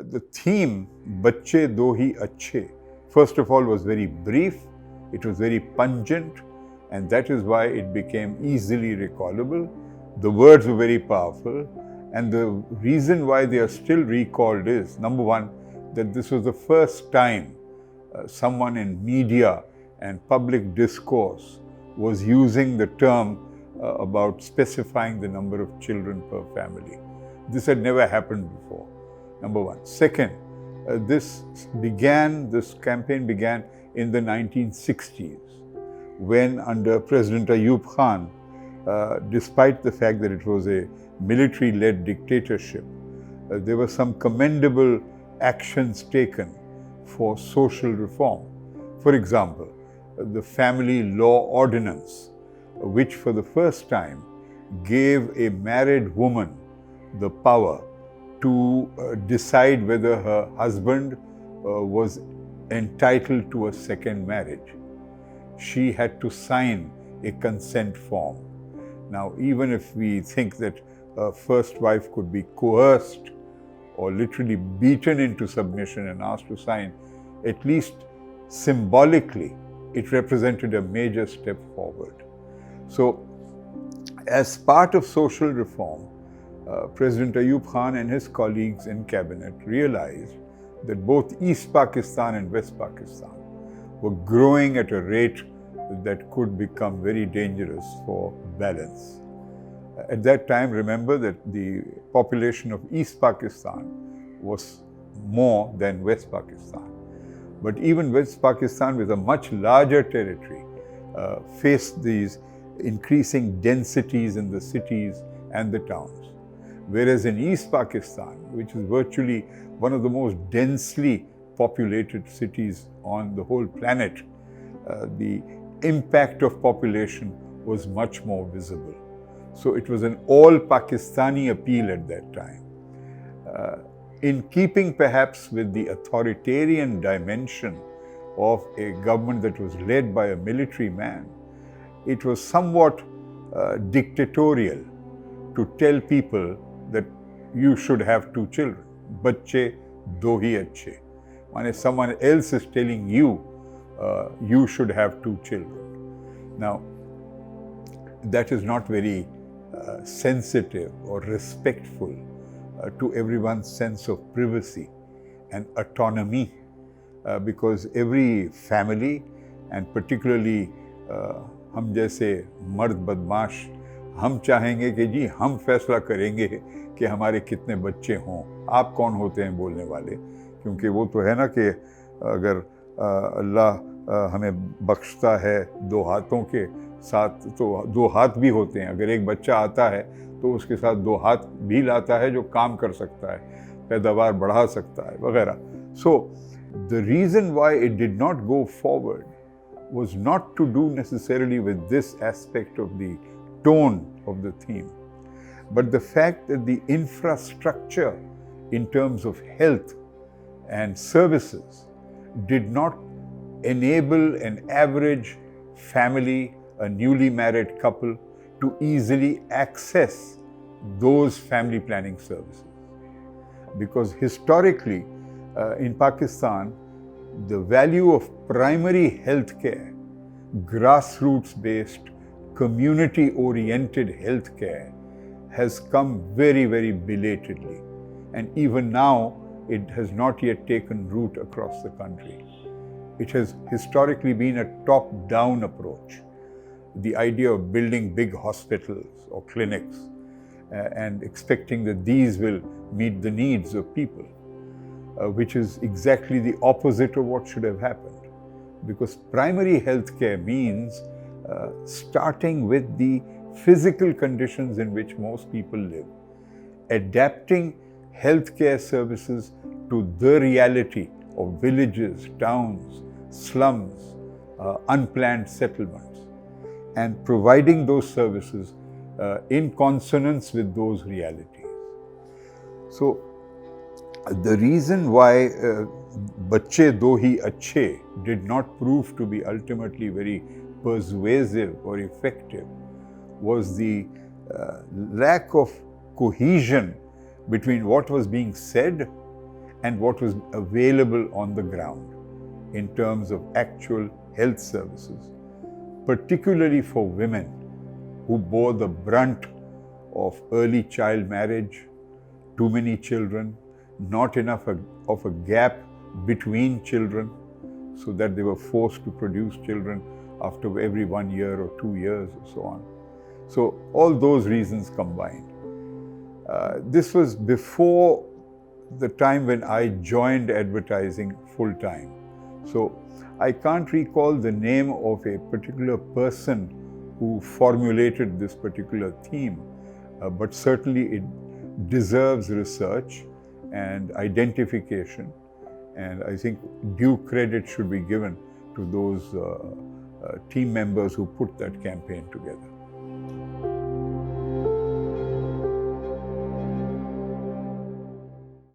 The theme, Bache Do Hi Ache, first of all was very brief, it was very pungent, and that is why it became easily recallable. The words were very powerful, and the reason why they are still recalled is, number one, that this was the first time someone in media and public discourse was using the term about specifying the number of children per family. This had never happened before, number one. Second, this campaign began in the 1960s, when under President Ayub Khan, despite the fact that it was a military-led dictatorship, there were some commendable actions taken for social reform. For example, the Family Law Ordinance, which for the first time gave a married woman the power to decide whether her husband was entitled to a second marriage. She had to sign a consent form. Now, even if we think that a first wife could be coerced or literally beaten into submission and asked to sign, at least symbolically, it represented a major step forward. So, as part of social reform, President Ayub Khan and his colleagues in cabinet realized that both East Pakistan and West Pakistan were growing at a rate that could become very dangerous for balance. At that time, remember that the population of East Pakistan was more than West Pakistan. But even West Pakistan, with a much larger territory, faced these increasing densities in the cities and the towns. Whereas in East Pakistan, which is virtually one of the most densely populated cities on the whole planet, the impact of population was much more visible. So it was an all-Pakistani appeal at that time. In keeping perhaps with the authoritarian dimension of a government that was led by a military man, it was somewhat dictatorial to tell people that you should have two children. Bache Do Hi Ache. When someone else is telling you, you should have two children. Now, that is not very sensitive or respectful to everyone's sense of privacy and autonomy, because every family, and particularly हम जैसे मर्द बदमाश, हम चाहेंगे कि जी हम फैसला करेंगे कि हमारे कितने बच्चे हों, आप कौन होते हैं बोलने वाले, क्योंकि वो तो है ना कि अगर अल्लाह हमें बख्शता है दो हाथों के साथ, तो दो हाथ भी होते हैं, अगर एक बच्चा आता है तो उसके साथ दो हाथ भी लाता है जो काम कर सकता है, पैदावार बढ़ा सकता है वगैरह. So the reason why it did not go forward was not to do necessarily with this aspect of the tone of the theme, but the fact that the infrastructure in terms of health and services did not enable an average family, a newly married couple, to easily access those family planning services. Because historically, in Pakistan, the value of primary health care, grassroots-based, community-oriented health care, has come very, very belatedly. And even now, it has not yet taken root across the country. It has historically been a top-down approach. The idea of building big hospitals or clinics and expecting that these will meet the needs of people, which is exactly the opposite of what should have happened. Because primary health care means starting with the physical conditions in which most people live, adapting healthcare services to the reality of villages, towns, slums, unplanned settlements, and providing those services in consonance with those realities. So, the reason why Bache Do Hi Ache did not prove to be ultimately very persuasive or effective was the lack of cohesion between what was being said and what was available on the ground in terms of actual health services, particularly for women who bore the brunt of early child marriage, too many children, not enough of a gap between children, so that they were forced to produce children after every 1 year or 2 years or so on. So all those reasons combined. This was before the time when I joined advertising full time. So I can't recall the name of a particular person who formulated this particular theme, but certainly it deserves research and identification, and I think due credit should be given to those team members who put that campaign together.